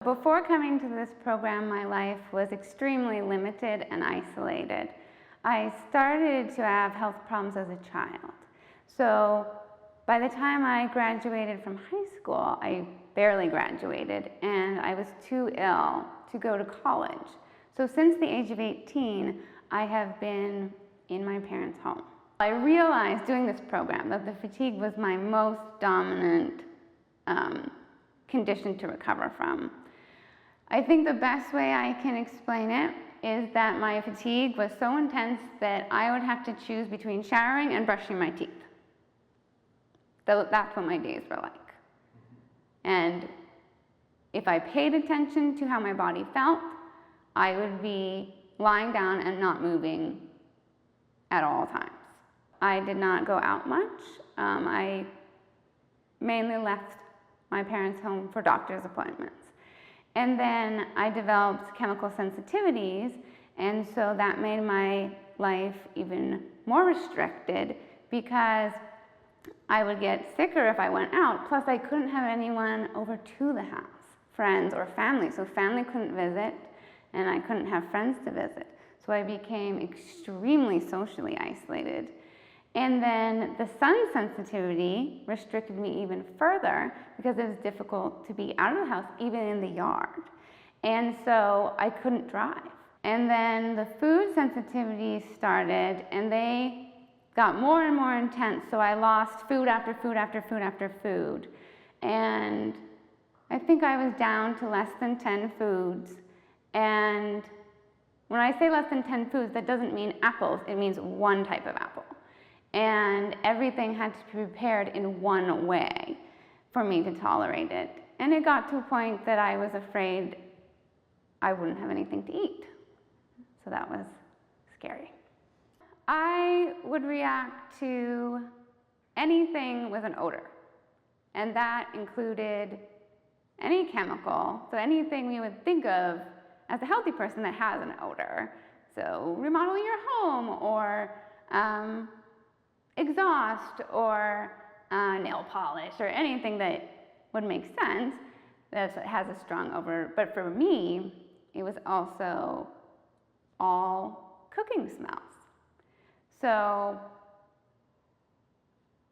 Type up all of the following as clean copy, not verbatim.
Before coming to this program, my life was extremely limited and isolated. I started to have health problems as a child. So by the time I graduated from high school, I barely graduated, and I was too ill to go to college. So since the age of 18, I have been in my parents' home. I realized doing this program that the fatigue was my most dominant condition to recover from. I think the best way I can explain it is that my fatigue was so intense that I would have to choose between showering and brushing my teeth. That's what my days were like. And if I paid attention to how my body felt, I would be lying down and not moving at all times. I did not go out much. I mainly left my parents' home for doctor's appointments. And then I developed chemical sensitivities, and so that made my life even more restricted because I would get sicker if I went out. Plus, I couldn't have anyone over to the house, friends or family. So family couldn't visit, and I couldn't have friends to visit. So I became extremely socially isolated. And then the sun sensitivity restricted me even further because it was difficult to be out of the house, even in the yard. And so I couldn't drive. And then the food sensitivities started, and they got more and more intense. So I lost food after food after food after food. And I think I was down to less than 10 foods. And when I say less than 10 foods, that doesn't mean apples, it means one type of apple. And everything had to be prepared in one way for me to tolerate it. And it got to a point that I was afraid I wouldn't have anything to eat. So that was scary. I would react to anything with an odor. And that included any chemical, so anything you would think of as a healthy person that has an odor. So remodeling your home, or exhaust, or nail polish, or anything that would make sense that has a strong odor. But for me, it was also all cooking smells. So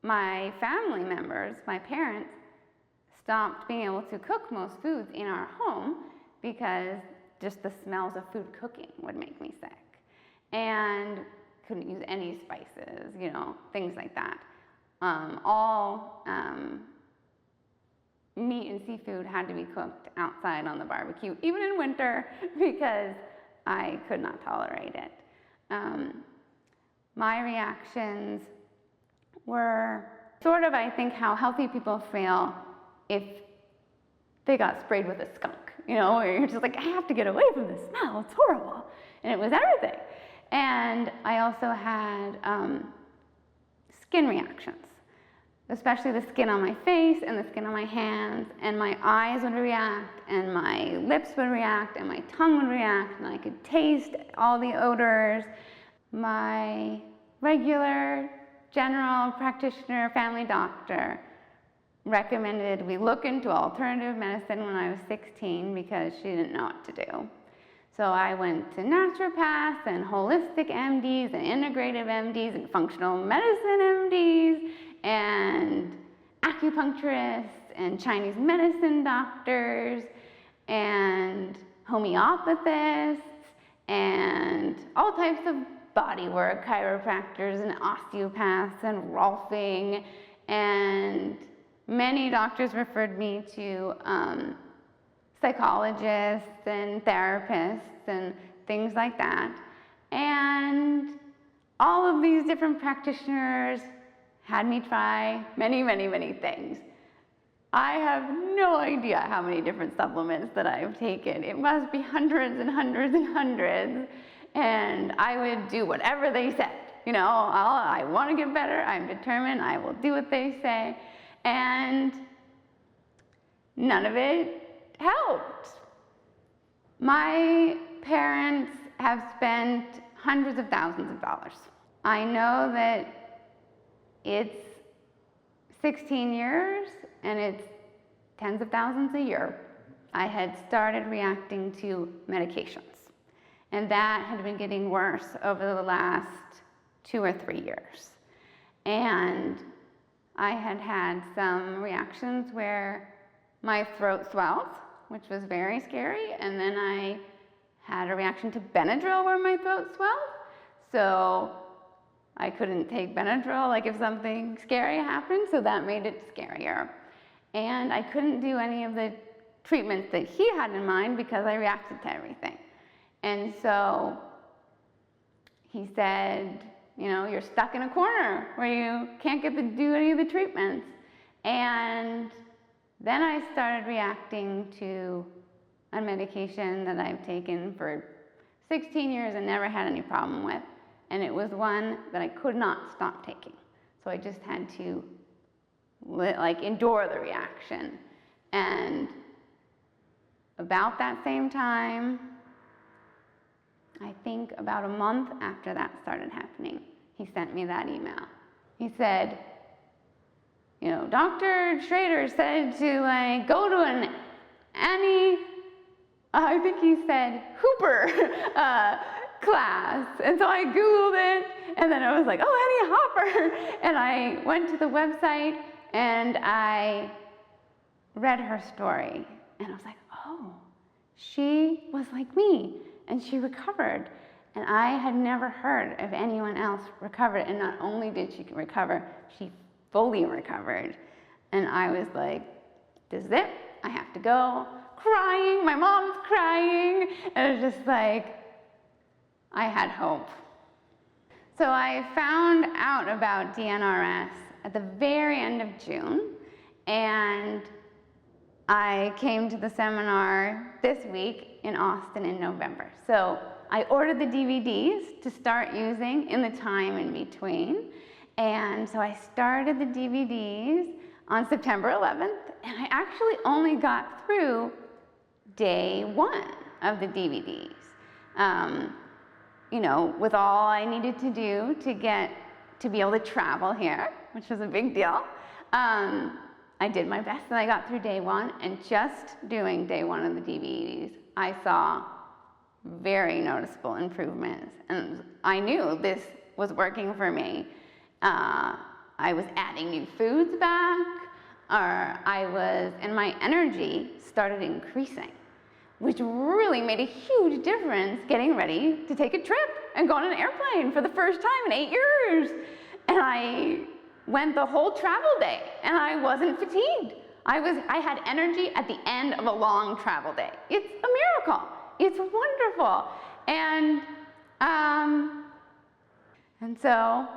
my family members, my parents, stopped being able to cook most foods in our home because just the smells of food cooking would make me sick. And couldn't use any spices, things like that. All meat and seafood had to be cooked outside on the barbecue, even in winter, because I could not tolerate it. My reactions were sort of, I think, how healthy people feel if they got sprayed with a skunk, where you're just like, I have to get away from the smell, it's horrible. And it was everything. And I also had skin reactions, especially the skin on my face and the skin on my hands, and my eyes would react, and my lips would react, and my tongue would react, and I could taste all the odors. My regular general practitioner, family doctor, recommended we look into alternative medicine when I was 16 because she didn't know what to do. So I went to naturopaths and holistic MDs and integrative MDs and functional medicine MDs and acupuncturists and Chinese medicine doctors and homeopathists and all types of bodywork, chiropractors and osteopaths and rolfing, and many doctors referred me to psychologists and therapists and things like that. And all of these different practitioners had me try many, many, many things. I have no idea how many different supplements that I've taken. It must be hundreds and hundreds and hundreds. And I would do whatever they said. I want to get better. I'm determined. I will do what they say. And none of it helped. My parents have spent hundreds of thousands of dollars. I know that it's 16 years and it's tens of thousands a year. I had started reacting to medications. And that had been getting worse over the last 2 or 3 years. And I had had some reactions where my throat swelled, which was very scary. And then I had a reaction to Benadryl where my throat swelled. So I couldn't take Benadryl, like if something scary happened, so that made it scarier. And I couldn't do any of the treatments that he had in mind because I reacted to everything. And so he said, you know, you're stuck in a corner where you can't get to do any of the treatments. And then I started reacting to a medication that I've taken for 16 years and never had any problem with. And it was one that I could not stop taking. So I just had to endure the reaction. And about that same time, I think about a month after that started happening, he sent me that email. He said, you know, Dr. Schrader said to go to an I think he said Hooper class. And so I Googled it, and then I was like, oh, Annie Hopper. And I went to the website, and I read her story. And I was like, oh, she was like me, and she recovered. And I had never heard of anyone else recovered. And not only did she recover, she fully recovered. And I was like, this is it. I have to go. Crying. My mom's crying. And it was just like, I had hope. So I found out about DNRS at the very end of June. And I came to the seminar this week in Austin in November. So I ordered the DVDs to start using in the time in between. And so I started the DVDs on September 11th, and I actually only got through day 1 of the DVDs. You know, with all I needed to do to be able to travel here, which was a big deal. I did my best, and I got through day 1, and just doing day 1 of the DVDs, I saw very noticeable improvements, and I knew this was working for me. I was adding new foods back, and my energy started increasing, which really made a huge difference getting ready to take a trip and go on an airplane for the first time in 8 years. And I went the whole travel day, and I wasn't fatigued. I had energy at the end of a long travel day. It's a miracle. It's wonderful. And so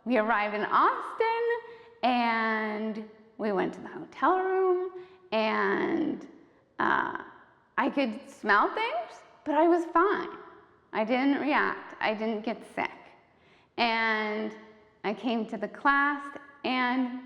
we arrived in Austin, and we went to the hotel room, and I could smell things, but I was fine. I didn't react. I didn't get sick. And I came to the class, and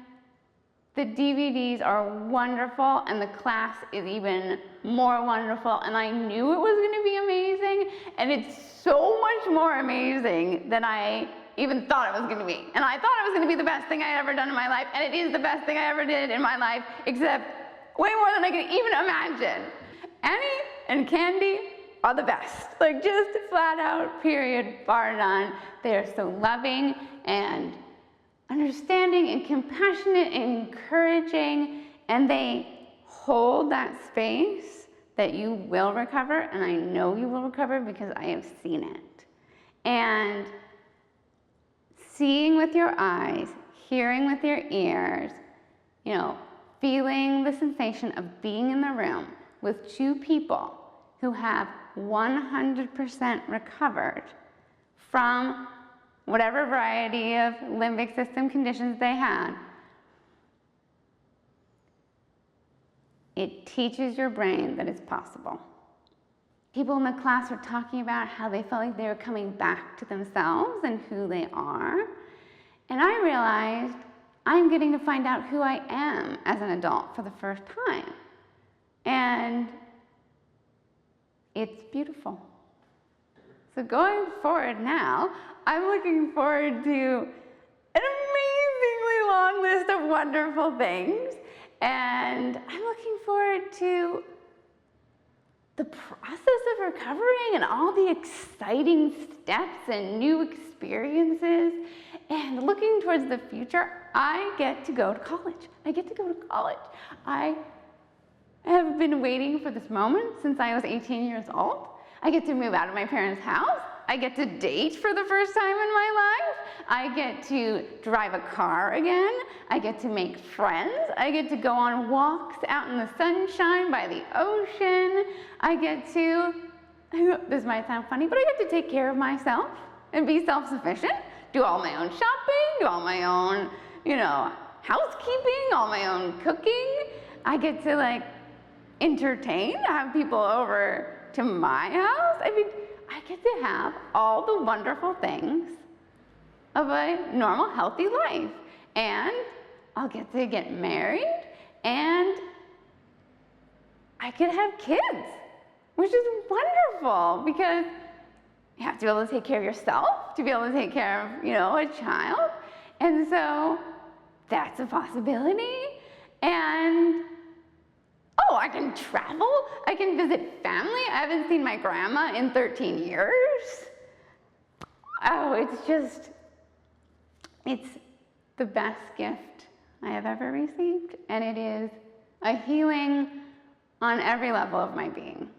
the DVDs are wonderful, and the class is even more wonderful, and I knew it was going to be amazing, and it's so much more amazing than I even thought it was going to be. And I thought it was going to be the best thing I had ever done in my life, and it is the best thing I ever did in my life, except way more than I could even imagine. Annie and Candy are the best. Like, just flat out, period, bar none. They are so loving and understanding and compassionate and encouraging, and they hold that space that you will recover, and I know you will recover because I have seen it. And seeing with your eyes, hearing with your ears, you know, feeling the sensation of being in the room with 2 people who have 100% recovered from whatever variety of limbic system conditions they had. It teaches your brain that it's possible. People in the class were talking about how they felt like they were coming back to themselves and who they are. And I realized I'm getting to find out who I am as an adult for the first time. And it's beautiful. So going forward now, I'm looking forward to an amazingly long list of wonderful things. And I'm looking forward to the process of recovering and all the exciting steps and new experiences and looking towards the future, I get to go to college. I have been waiting for this moment since I was 18 years old. I get to move out of my parents' house. I get to date for the first time in my life. I get to drive a car again. I get to make friends. I get to go on walks out in the sunshine by the ocean. I get to, this might sound funny, but I get to take care of myself and be self-sufficient, do all my own shopping, do all my own, housekeeping, all my own cooking. I get to entertain, have people over to my house. I get to have all the wonderful things of a normal, healthy life. And I'll get to get married, and I could have kids, which is wonderful because you have to be able to take care of yourself, to be able to take care of, a child. And so that's a possibility. And I can travel. I can visit family. I haven't seen my grandma in 13 years. It's the best gift I have ever received. And it is a healing on every level of my being.